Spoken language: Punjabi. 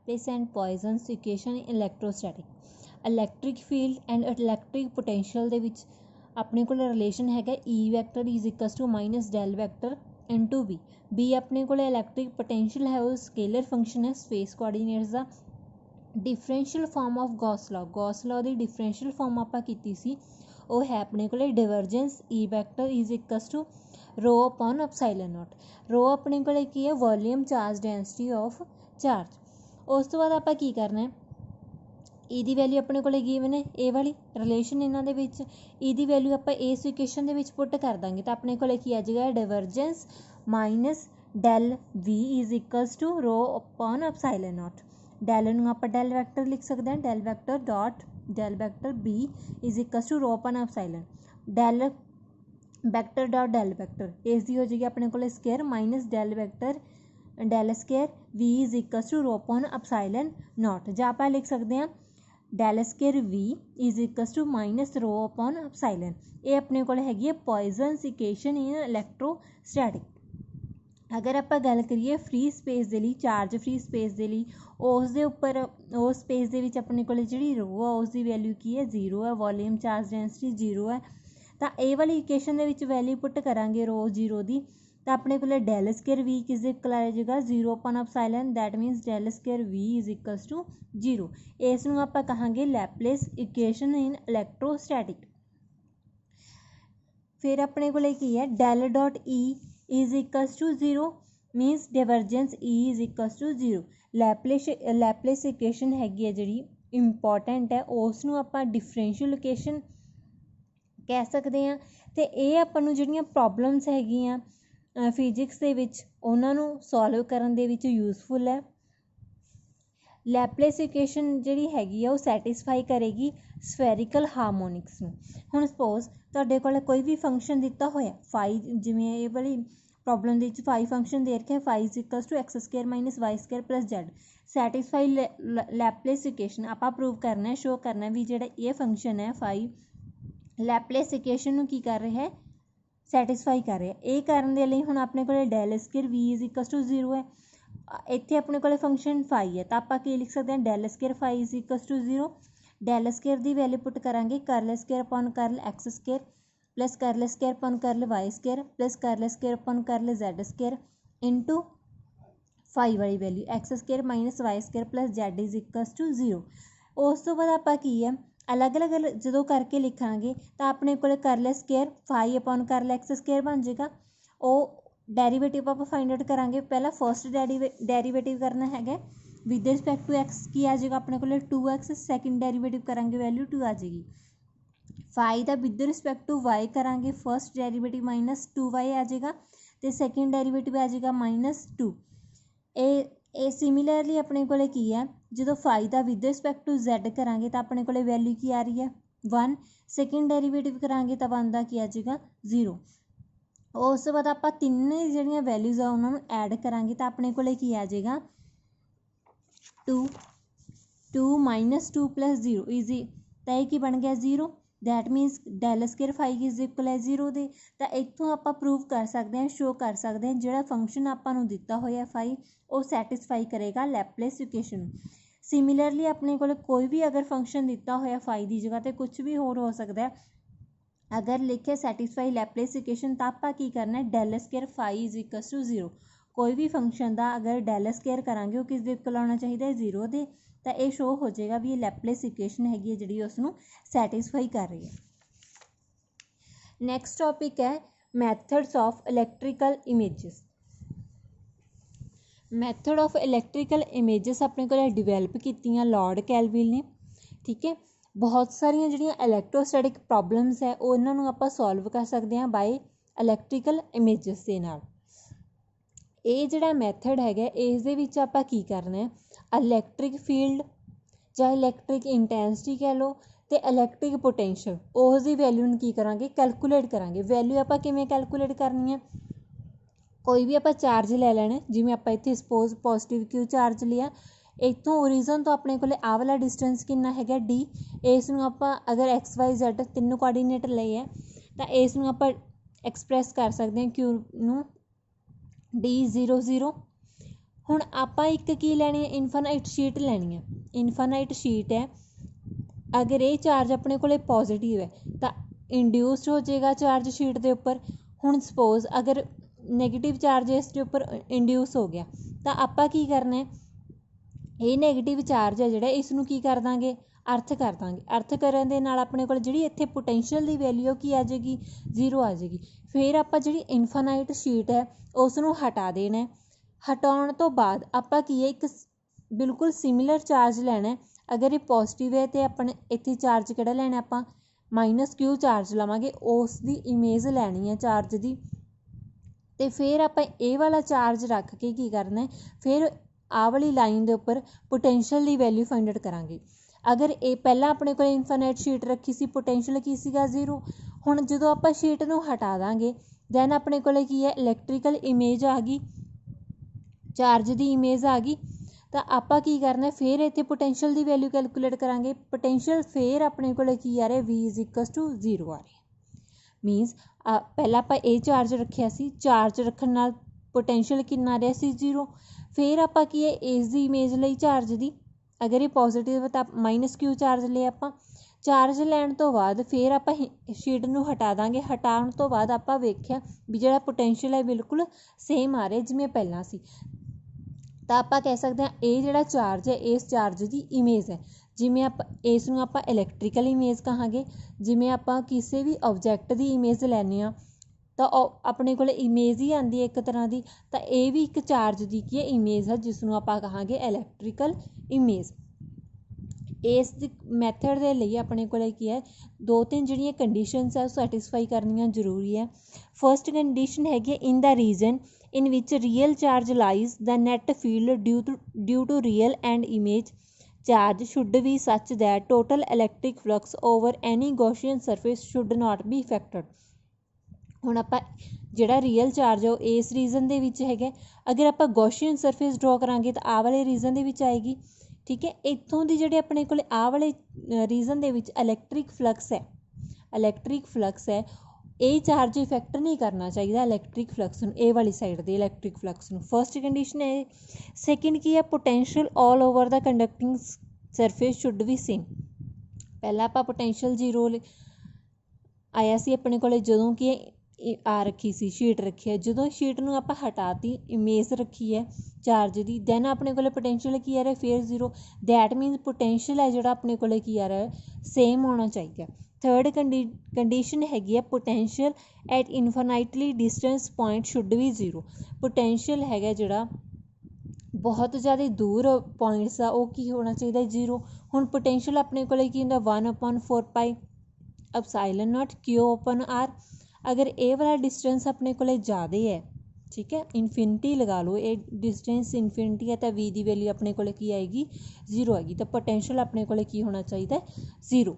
Laplace and Poisson's equation in electrostatic. Electric field and electric potential ਦੇ ਵਿੱਚ ਆਪਣੇ ਕੋਲ ਰਿਲੇਸ਼ਨ ਹੈਗਾ E vector is equals to minus del vector into B. B ਆਪਣੇ ਕੋਲ ਇਲੈਕਟ੍ਰਿਕ ਪੋਟੈਂਸ਼ੀਅਲ ਹੈ, ਉਹ ਸਕੇਲਰ ਫੰਕਸ਼ਨ ਹੈ ਸਪੇਸ ਕੋਆਰਡੀਨੇਟਸ ਦਾ। Differential form of Gauss law, Gauss law ਦੀ ਡਿਫਰੈਂਸ਼ੀਅਲ ਫਾਰਮ ਆਪਾਂ ਕੀਤੀ ਸੀ, ਉਹ ਹੈ ਆਪਣੇ ਕੋਲ divergence E vector is equals to rho upon epsilon naught. Rho ਆਪਣੇ ਕੋਲ ਕੀ ਹੈ, volume charge density of charge. ਉਸ ਤੋਂ ਬਾਅਦ ਆਪਾਂ ਕੀ ਕਰਨਾ ਹੈ, E ਦੀ ਵੈਲਿਊ ਆਪਣੇ ਕੋਲ ਗਿਵਨ ਹੈ, ਇਹ ਵਾਲੀ ਰਿਲੇਸ਼ਨ ਇਹਨਾਂ ਦੇ ਵਿੱਚ E ਦੀ ਵੈਲਿਊ ਆਪਾਂ ਇਸ ਇਕੁਏਸ਼ਨ ਦੇ ਵਿੱਚ ਪੁੱਟ ਕਰ ਦਾਂਗੇ ਤਾਂ ਆਪਣੇ ਕੋਲ ਕੀ ਆ ਜਾਏਗਾ, divergence minus del V is equals to rho upon epsilon naught. Del ਨੂੰ ਆਪਾਂ ਡੈਲ ਵੈਕਟਰ ਲਿਖ ਸਕਦੇ ਹਾਂ, del vector dot del vector B is equals to rho upon epsilon. Del vector dot del vector ਇਸ ਦੀ ਹੋ ਜਾਏਗੀ ਆਪਣੇ ਕੋਲ square minus del vector del square V is equals to rho upon epsilon naught. ਜਾਂ ਆਪਾਂ ਲਿਖ ਸਕਦੇ ਹਾਂ del square V is equals to minus ਰੋ ਅਪੋਨ ਐਪਸਾਈਲਨ। ਇਹ ਆਪਣੇ ਕੋਲ ਹੈਗੀ ਹੈ ਪੋਇਜ਼ਨਸ ਇਕੁਏਸ਼ਨ ਇਨ ਇਲੈਕਟ੍ਰੋਸਟੈਟਿਕ। ਅਗਰ ਆਪਾਂ ਗੱਲ ਕਰੀਏ ਫ੍ਰੀ ਸਪੇਸ ਦੇ ਲਈ, ਚਾਰਜ ਫ੍ਰੀ ਸਪੇਸ ਦੇ ਲਈ, ਉਸ ਦੇ ਉੱਪਰ ਉਸ ਸਪੇਸ ਦੇ ਵਿੱਚ ਆਪਣੇ ਕੋਲ ਜਿਹੜੀ ਰੋ ਆ ਉਸ ਦੀ ਵੈਲਿਊ ਕੀ ਹੈ, 0 ਹੈ, ਵੋਲੀਅਮ ਚਾਰਜ ਡੈਂਸਿਟੀ 0 ਹੈ। ਤਾਂ ਇਹ ਵਾਲੀ ਇਕੁਏਸ਼ਨ ਦੇ ਵਿੱਚ ਵੈਲਿਊ ਪੁੱਟ ਕਰਾਂਗੇ ਰੋ 0 ਦੀ, ਤਾਂ ਆਪਣੇ ਕੋਲ ਡੈਲ ਸਕੇਅਰ V ਕਿਸ ਦੇ ਇਕੁਅਲ ਆ ਜਾਏਗਾ, 0 upon epsilon, that means del square V is equals to 0। ਇਸ ਨੂੰ ਆਪਾਂ ਕਹਾਂਗੇ ਲੈਪਲੇਸ ਇਕੁਏਸ਼ਨ ਇਨ ਇਲੈਕਟ੍ਰੋਸਟੈਟਿਕ। ਫਿਰ ਆਪਣੇ ਕੋਲ ਕੀ ਹੈ, del dot E is equals to 0 means divergence E is equals to 0। Laplace equation ਹੈਗੀ ਹੈ ਜਿਹੜੀ ਇੰਪੋਰਟੈਂਟ ਹੈ, ਉਸ ਨੂੰ ਆਪਾਂ ਡਿਫਰੈਂਸ਼ੀਅਲ ਇਕੁਏਸ਼ਨ ਕਹਿ ਸਕਦੇ ਹਾਂ। ਅਤੇ ਇਹ ਆਪਾਂ ਨੂੰ ਜਿਹੜੀਆਂ ਪ੍ਰੋਬਲਮਸ ਹੈਗੀਆਂ ਫਿਜ਼ਿਕਸ ਦੇ ਵਿੱਚ ਉਹਨਾਂ ਨੂੰ ਸੋਲਵ ਕਰਨ ਦੇ ਵਿੱਚ ਯੂਜ਼ਫੁਲ ਹੈ। ਲੈਪਲੇਸ ਇਕੁਏਸ਼ਨ ਜਿਹੜੀ ਹੈਗੀ ਆ ਉਹ ਸੈਟਿਸਫਾਈ ਕਰੇਗੀ ਸਫੈਰੀਕਲ ਹਾਰਮੋਨਿਕਸ ਨੂੰ। ਹੁਣ ਸਪੋਜ਼ ਤੁਹਾਡੇ ਕੋਲ ਕੋਈ ਵੀ ਫੰਕਸ਼ਨ ਦਿੱਤਾ ਹੋਇਆ ਫਾਈ, ਜਿਵੇਂ ਇਹ ਵਾਲੀ ਪ੍ਰੋਬਲਮ ਦੇ ਵਿੱਚ ਫਾਈ ਫੰਕਸ਼ਨ ਦੇ ਰੱਖਿਆ, phi is equals to X square minus Y square plus Z. Satisfy Laplace equation ਆਪਾਂ ਪ੍ਰੂਵ ਕਰਨਾ, ਸ਼ੋ ਕਰਨਾ ਵੀ ਜਿਹੜਾ ਇਹ ਫੰਕਸ਼ਨ ਹੈ ਫਾਈ ਲੈਪਲੇਸ ਇਕੁਏਸ਼ਨ ਨੂੰ ਕੀ ਕਰ ਰਿਹਾ ਹੈ, ਸੈਟਿਸਫਾਈ ਕਰ ਰਿਹਾ। ਇਹ ਕਰਨ ਦੇ ਲਈ ਹੁਣ ਆਪਣੇ ਕੋਲ del square V is equals to 0 ਹੈ, ਇੱਥੇ ਆਪਣੇ ਕੋਲ ਫੰਕਸ਼ਨ ਫਾਈ ਹੈ, ਤਾਂ ਆਪਾਂ ਕੀ ਲਿਖ ਸਕਦੇ ਹਾਂ, del square phi is equals to 0। Del square ਦੀ ਵੈਲਿਊ ਪੁੱਟ ਕਰਾਂਗੇ, curl square upon curl x square plus curl square upon curl y square plus curl square upon curl z square into phi ਵਾਲੀ value x square minus Y square plus z is equals to 0। ਉਸ ਤੋਂ ਬਾਅਦ ਆਪਾਂ ਕੀ ਹੈ, ਅਲੱਗ ਅਲੱਗ ਜਦੋਂ ਕਰਕੇ ਲਿਖਾਂਗੇ ਤਾਂ ਆਪਣੇ ਕੋਲ ਕਰਲ ਸਕੇਅਰ ਫਾਈ ਅਪੋਨ ਕਰਲ ਐਕਸ ਸਕੇਅਰ ਬਣ ਜਾਏਗਾ। ਉਹ ਡੈਰੀਵੇਟਿਵ ਆਪਾਂ ਫਾਈਂਡ ਆਊਟ ਕਰਾਂਗੇ। ਪਹਿਲਾਂ ਫਸਟ ਡੈਰੀਵੇਟਿਵ ਕਰਨਾ ਹੈਗਾ ਵਿਦ ਰਿਸਪੈਕਟ ਟੂ ਐਕਸ, ਕੀ ਆ ਜਾਏਗਾ ਆਪਣੇ ਕੋਲ 2x। ਸੈਕਿੰਡ ਡੈਰੀਵੇਟਿਵ ਕਰਾਂਗੇ ਵੈਲਿਊ 2 ਆ ਜਾਏਗੀ। ਫਾਈ ਦਾ ਵਿਦ ਰਿਸਪੈਕਟ ਟੂ y ਕਰਾਂਗੇ, ਫਸਟ ਡੈਰੀਵੇਟਿਵ ਮਾਈਨਸ 2y ਆ ਜਾਏਗਾ ਅਤੇ ਸੈਕਿੰਡ ਡੈਰੀਵੇਟਿਵ ਆ ਜਾਏਗਾ -2। ਇਹ ਸਿਮਿਲਰਲੀ ਆਪਣੇ ਕੋਲ ਕੀ ਹੈ, ਜਦੋਂ ਫਾਈ ਦਾ ਵਿਦ ਰਿਸਪੈਕਟ ਟੂ z ਕਰਾਂਗੇ ਤਾਂ ਆਪਣੇ ਕੋਲ ਵੈਲਿਊ ਕੀ ਆ ਰਹੀ ਹੈ 1। ਸੈਕਿੰਡ ਡੈਰੀਵੇਟਿਵ ਕਰਾਂਗੇ ਤਾਂ 1 ਦਾ ਕੀ ਆ ਜਾਏਗਾ 0। ਉਸ ਤੋਂ ਬਾਅਦ ਆਪਾਂ ਤਿੰਨੇ ਜਿਹੜੀਆਂ ਵੈਲਿਊਜ਼ ਆ ਉਹਨਾਂ ਨੂੰ ਐਡ ਕਰਾਂਗੇ ਤਾਂ ਆਪਣੇ ਕੋਲ ਕੀ ਆ ਜਾਏਗਾ 2 ਮਾਈਨਸ 2 ਪਲੱਸ 0 ਇਜ਼ੀ, ਤਾਂ ਇਹ ਕੀ ਬਣ ਗਿਆ 0। That means del square phi is equal ਹੈ 0 ਦੇ। ਤਾਂ ਇੱਥੋਂ ਆਪਾਂ ਪ੍ਰੂਵ ਕਰ ਸਕਦੇ ਹਾਂ, ਸ਼ੋ ਕਰ ਸਕਦੇ ਹਾਂ ਜਿਹੜਾ ਫੰਕਸ਼ਨ ਆਪਾਂ ਨੂੰ ਦਿੱਤਾ ਹੋਇਆ ਫਾਈ ਉਹ ਸੈਟਿਸਫਾਈ ਕਰੇਗਾ ਲੈਪਲੇਸ ਇਕੁਏਸ਼ਨ ਨੂੰ। ਸਿਮਿਲਰਲੀ ਆਪਣੇ ਕੋਲ ਕੋਈ ਵੀ ਅਗਰ ਫੰਕਸ਼ਨ ਦਿੱਤਾ ਹੋਇਆ ਫਾਈ ਦੀ ਜਗ੍ਹਾ 'ਤੇ ਕੁਛ ਵੀ ਹੋਰ ਹੋ ਸਕਦਾ ਹੈ, ਅਗਰ ਲਿਖੇ ਸੈਟਿਸਫਾਈ ਲੈਪਲੇਸ ਇਕੁਏਸ਼ਨ ਤਾਂ ਆਪਾਂ ਕੀ ਕਰਨਾ, del square phi is equals to 0। ਕੋਈ ਵੀ ਫੰਕਸ਼ਨ ਦਾ ਅਗਰ ਡੈਲ ਸਕੇਅਰ ਕਰਾਂਗੇ ਉਹ ਕਿਸ ਦੇ ਇਕੁਅਲ ਆਉਣਾ ਚਾਹੀਦਾ ਹੈ 0 ਦੇ, ਤਾਂ ਇਹ ਸ਼ੋ ਹੋ ਜਾਏਗਾ ਵੀ ਇਹ ਲੈਪਲੇਸ ਇਕੁਏਸ਼ਨ ਹੈਗੀ ਹੈ ਜਿਹੜੀ ਉਸ ਨੂੰ ਸੈਟਿਸਫਾਈ ਕਰ ਰਹੀ ਹੈ। ਨੈਕਸਟ ਟੋਪਿਕ ਹੈ methods of electrical images. Method of electrical images ਆਪਣੇ ਕੋਲ ਡਿਵੈਲਪ ਕੀਤੀਆਂ ਲਾਰਡ ਕੈਲਵਿਨ ਨੇ। ਠੀਕ ਹੈ, ਬਹੁਤ ਸਾਰੀਆਂ ਜਿਹੜੀਆਂ ਇਲੈਕਟ੍ਰੋਸਟੈਟਿਕ ਪ੍ਰੋਬਲਮਸ ਹੈ ਉਹ ਇਹਨਾਂ ਨੂੰ ਆਪਾਂ ਸੋਲਵ ਕਰ ਸਕਦੇ ਹਾਂ ਬਾਏ ਇਲੈਕਟ੍ਰੀਕਲ ਇਮੇਜਸ ਦੇ ਨਾਲ। ਇਹ ਜਿਹੜਾ ਮੈਥਡ ਹੈਗਾ ਇਸ ਦੇ ਵਿੱਚ ਆਪਾਂ ਕੀ ਕਰਨਾ ਹੈ, ਇਲੈਕਟ੍ਰਿਕ ਫੀਲਡ ਜਾਂ ਇਲੈਕਟ੍ਰਿਕ ਇੰਟੈਂਸਿਟੀ ਕਹਿ ਲਓ ਅਤੇ ਇਲੈਕਟ੍ਰਿਕ ਪੋਟੈਂਸ਼ੀਅਲ ਉਸ ਦੀ ਵੈਲਿਊ ਨੂੰ ਕੀ ਕਰਾਂਗੇ, ਕੈਲਕੂਲੇਟ ਕਰਾਂਗੇ। ਵੈਲਿਊ ਆਪਾਂ ਕਿਵੇਂ ਕੈਲਕੂਲੇਟ ਕਰਨੀ ਹੈ, ਕੋਈ ਵੀ ਆਪਾਂ ਚਾਰਜ ਲੈ ਲੈਣਾ, ਜਿਵੇਂ ਆਪਾਂ ਇੱਥੇ ਸਪੋਜ਼ ਪੋਜ਼ੀਟਿਵ ਕਿਊ ਚਾਰਜ ਲਿਆ, ਇੱਥੋਂ ਓਰੀਜ਼ਨ ਤੋਂ ਆਪਣੇ ਕੋਲ ਆਹ ਵਾਲਾ ਡਿਸਟੈਂਸ ਕਿੰਨਾ ਹੈਗਾ d। ਇਸ ਨੂੰ ਆਪਾਂ ਅਗਰ XYZ ਤਿੰਨੋਂ ਕੋਆਰਡੀਨੇਟ ਲਏ ਹੈ ਤਾਂ ਇਸ ਨੂੰ ਆਪਾਂ ਐਕਸਪ੍ਰੈਸ ਕਰ ਸਕਦੇ ਹਾਂ ਕਿਊ ਨੂੰ d 0 0। ਹੁਣ ਆਪਾਂ ਇੱਕ ਕੀ ਲੈਣੀ ਹੈ, ਇਨਫਾਈਨਾਈਟ शीट ਲੈਣੀ ਹੈ। ਇਨਫਾਈਨਾਈਟ शीट ਹੈ, अगर ये चार्ज अपने को पॉजिटिव है तो इंड्यूस्ड हो जाएगा चार्ज शीट के उपर। हुण सपोज अगर नैगेटिव चार्ज इसके उपर इंड्यूस हो गया तो आपां की करना है, ये नैगेटिव चार्ज है जिहड़ा इसनूं की कर दांगे, अर्थ कर दांगे। अर्थ करन दे नाल अपने कोल जिहड़ी इत्थे पोटेंशियल दी वैल्यू की आ जाएगी, 0 आ जाएगी। फिर आपां जिहड़ी इनफाइनाइट शीट है उसनूं हटा देना है। हटाउण तो बाद आपां की है, एक बिल्कुल सिमिलर चार्ज लैना है। अगर ये पॉजिटिव है तो अपने इत्थे चार्ज किहड़ा लैना आपां, -Q चार्ज लवांगे, उस दी इमेज लैनी है चार्ज दी। तो फिर आपां ये वाला चार्ज रख के की करना है, फिर आ वाली लाइन के उपर पोटेंशियल की वैल्यू फाइंड आउट करांगे। अगर ये पहला अपने को इनफाइनाइट शीट रखी सी, पोटेंशियल की सीगा 0। हुण जदों आपां शीट नूं हटा दांगे दैन अपने को की है, इलैक्ट्रिकल इमेज आ गई, चार्ज की इमेज आ गई। तो आपां की करना है, फिर इत्थे पोटेंशियल की वैल्यू कैलकुलेट करांगे। पोटेंशियल फिर अपने को की आ रहा है, V=0 आ रहा है। मीनस पहला आपां ए चार्ज रखिया सी, चार्ज रखण नाल पोटेंशियल कितना आ रहा सी, 0। फिर आपां की है, इस दी इमेज लई चार्ज दी, अगर ये पॉजिटिव है तो -Q चार्ज लिया आपां। चार्ज लैण तो बाद फिर आपां शीट नूं हटा दांगे। हटाउण तो बाद आपां वेख्या भी जिहड़ा पोटेंशियल है बिल्कुल सेम आ रहा जिवें पहलां सी। तो आप कह सकते हैं ये जिहड़ा चार्ज है इस चार्ज की इमेज है। जिमें आप इसनूं आपां इलैक्ट्रिकल इमेज कहांगे, जिमें आपां किसी भी ऑब्जैक्ट की इमेज लैने आ तो अपने को इमेज ही आती है एक तरह की। तो ये भी एक चार्ज की की इमेज है, जिसनूं आपां कहांगे इलैक्ट्रिकल इमेज। इस मैथड के लिए अपने को की है, 2-3 जिहड़ियां कंडीशनस है सैटिस्फाई करनियां जरूरी है। फर्स्ट कंडीशन हैगी in the region in which real charge lies, the net field due to real and image charge should be such that total electric flux over any Gaussian surface should not be affected। हुण आपां जिहड़ा रियल चार्ज है इस रीजन दे विच हैगा, अगर आपां गॉसियन सरफेस ड्रॉ करांगे तो आ वाले रीजन दे विच आएगी। ठीक है, इत्थों दी जिहड़ी अपने कोल आ वाले रीजन दे विच इलैक्ट्रिक फ्लक्स है, इलैक्ट्रिक फ्लक्स है, ये चार्ज इफेक्ट नहीं करना चाहिए इलैक्ट्रिक फ्लक्स नूं, ए वाली साइड दे इलैक्ट्रिक फ्लक्स नूं। फर्स्ट कंडीशन है। सैकेंड की है, potential all over the conducting surface should be same. पहला आपां पोटेंशियल 0 आया सी अपने कोल जदों कि आ रखी सी शीट रखी है। जदों शीट नूं आपां हटाती, इमेज रखी है चार्ज की, दैन अपने कोल पोटेंशियल की आ रहा है फिर 0। दैट मीनस पोटेंशियल है जिहड़ा अपने कोल की आ रहा है सेम होना चाहिए। थर्ड कंडीशन हैगी है, potential at infinitely distance point should be 0। Potential हैगा जिहड़ा बहुत ज़्यादा दूर पॉइंट्स आ वो की होना चाहिए 0। हुण पोटेंशियल अपने को की हुंदा 1/4 पाई एप्सिलॉन नॉट Q/R। अगर ए वाला डिस्टेंस अपने को ज़्यादा है, ठीक है, इनफिनिटी लगा लो, ये डिस्टेंस इनफिनिटी है तो V की वैल्यू अपने को की आएगी 0 आएगी। तो पोटेंशियल अपने को की होना चाहिए 0।